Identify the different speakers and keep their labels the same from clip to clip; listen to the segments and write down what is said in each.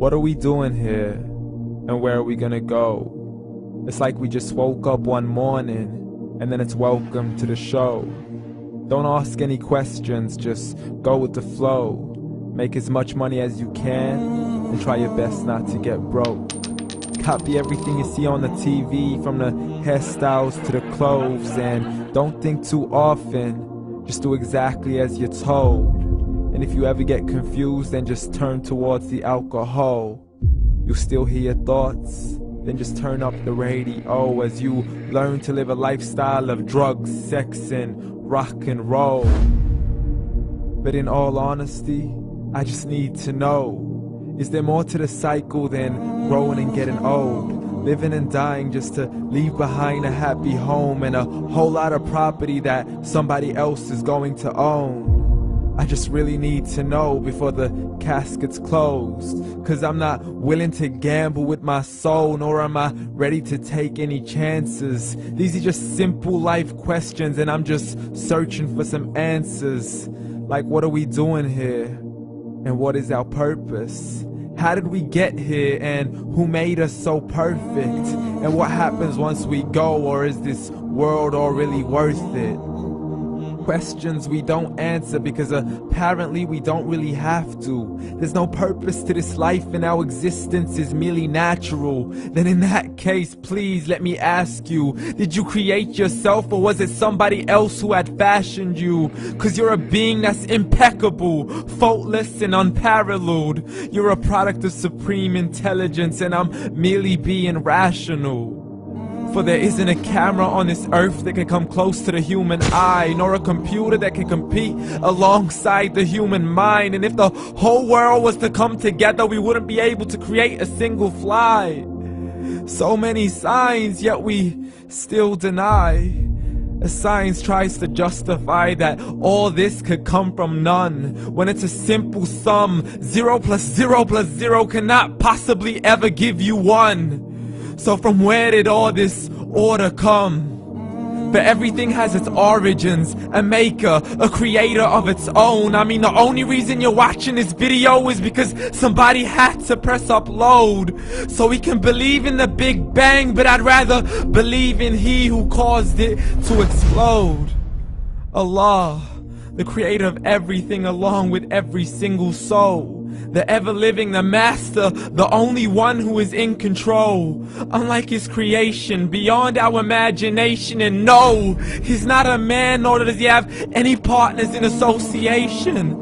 Speaker 1: What are we doing here? And where are we gonna go? It's like we just woke up one morning and then it's welcome to the show. Don't ask any questions, just go with the flow. Make as much money as you can and try your best not to get broke. Copy everything you see on the TV, from the hairstyles to the clothes, and don't think too often, just do exactly as you're told. And if you ever get confused, then just turn towards the alcohol. You'll still hear your thoughts, then just turn up the radio as you learn to live a lifestyle of drugs, sex, and rock and roll. But in all honesty, I just need to know, is there more to the cycle than growing and getting old? Living and dying just to leave behind a happy home and a whole lot of property that somebody else is going to own. I just really need to know before the casket's closed, 'cause I'm not willing to gamble with my soul, nor am I ready to take any chances. These are just simple life questions and I'm just searching for some answers. Like, what are we doing here? And what is our purpose? How did we get here, and who made us so perfect? And what happens once we go, or is this world all really worth it? Questions we don't answer because apparently we don't really have to. There's no purpose to this life and our existence is merely natural. Then in that case, please let me ask you, did you create yourself, or was it somebody else who had fashioned you? 'Cause you're a being that's impeccable, faultless and unparalleled. You're a product of supreme intelligence and I'm merely being rational. For there isn't a camera on this earth that can come close to the human eye, nor a computer that can compete alongside the human mind. And if the whole world was to come together, we wouldn't be able to create a single fly. So many signs, yet we still deny. As science tries to justify that all this could come from none, when it's a simple sum. 0 plus 0 plus 0 cannot possibly ever give you 1. So from where did all this order come? But everything has its origins, a maker, a creator of its own. I mean, the only reason you're watching this video is because somebody had to press upload. So we can believe in the Big Bang, but I'd rather believe in He who caused it to explode. Allah, the creator of everything along with every single soul. The ever-living, the master, the only one who is in control. Unlike his creation, beyond our imagination. And no, he's not a man, nor does he have any partners in association.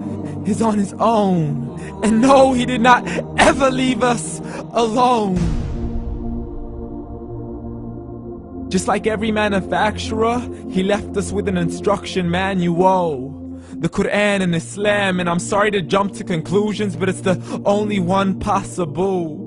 Speaker 1: He's on his own. And no, he did not ever leave us alone. Just like every manufacturer, he left us with an instruction manual. The Quran and Islam, and I'm sorry to jump to conclusions, but it's the only one possible.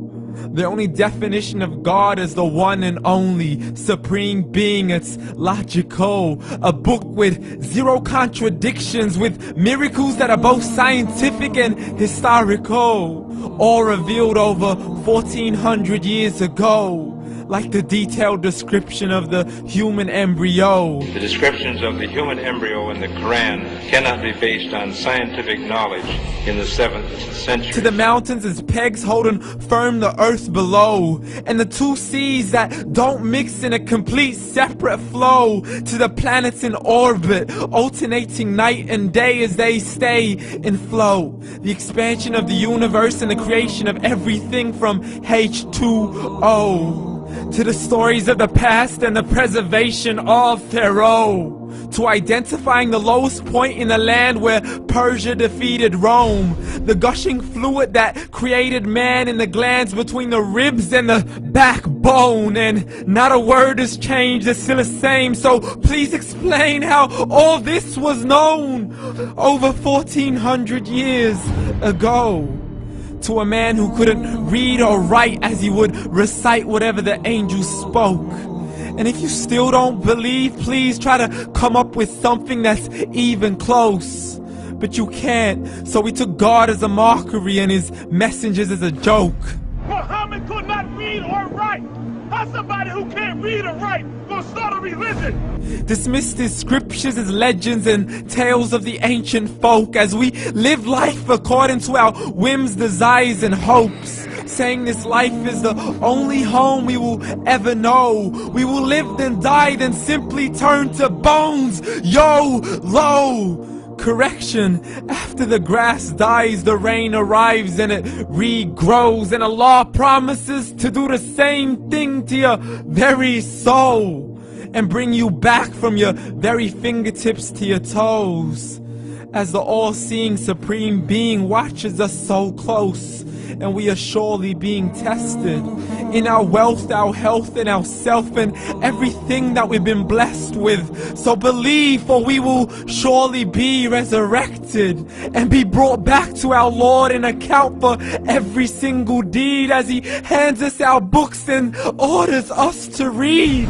Speaker 1: The only definition of God is the one and only supreme being. It's logical, a book with 0 contradictions, with miracles that are both scientific and historical, all revealed over 1400 years ago. Like the detailed description of the human embryo.
Speaker 2: The descriptions of the human embryo in the Quran cannot be based on scientific knowledge in the 7th century.
Speaker 1: To the mountains as pegs holding firm the earth below, and the 2 seas that don't mix in a complete separate flow. To the planets in orbit, alternating night and day as they stay in flow. The expansion of the universe and the creation of everything from H2O. To the stories of the past and the preservation of Pharaoh. To identifying the lowest point in the land where Persia defeated Rome. The gushing fluid that created man in the glands between the ribs and the backbone. And not a word has changed, it's still the same. So please explain how all this was known over 1400 years ago. To a man who couldn't read or write, as he would recite whatever the angels spoke. And if you still don't believe, please try to come up with something that's even close. But you can't, so we took God as a mockery and his messengers as a joke.
Speaker 3: Muhammad could not read or write. How's somebody who can't read or write gonna start a religion?
Speaker 1: Dismissed his scriptures as legends and tales of the ancient folk, as we live life according to our whims, desires, and hopes. saying this life is the only home we will ever know. We will live then die, then simply turn to bones. YOLO! Correction, after the grass dies, the rain arrives and it regrows, and Allah promises to do the same thing to your very soul and bring you back from your very fingertips to your toes, as the all-seeing supreme being watches us so close, and we are surely being tested in our wealth, our health, and our self, and everything that we've been blessed with. So believe, for we will surely be resurrected and be brought back to our Lord and account for every single deed, as He hands us our books and orders us to read.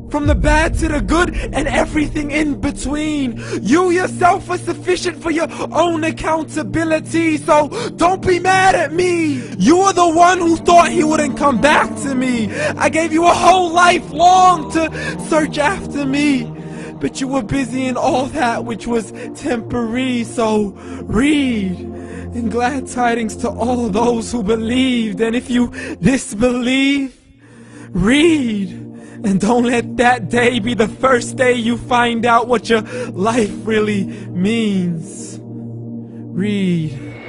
Speaker 1: From the bad to the good and everything in between. You yourself are sufficient for your own accountability, so don't be mad at me. You are the one who thought He wouldn't come back to me. I gave you a whole life long to search after me, but you were busy in all that which was temporary. So read, and glad tidings to all those who believed. And if you disbelieve, read. And don't let that day be the first day you find out what your life really means. Read.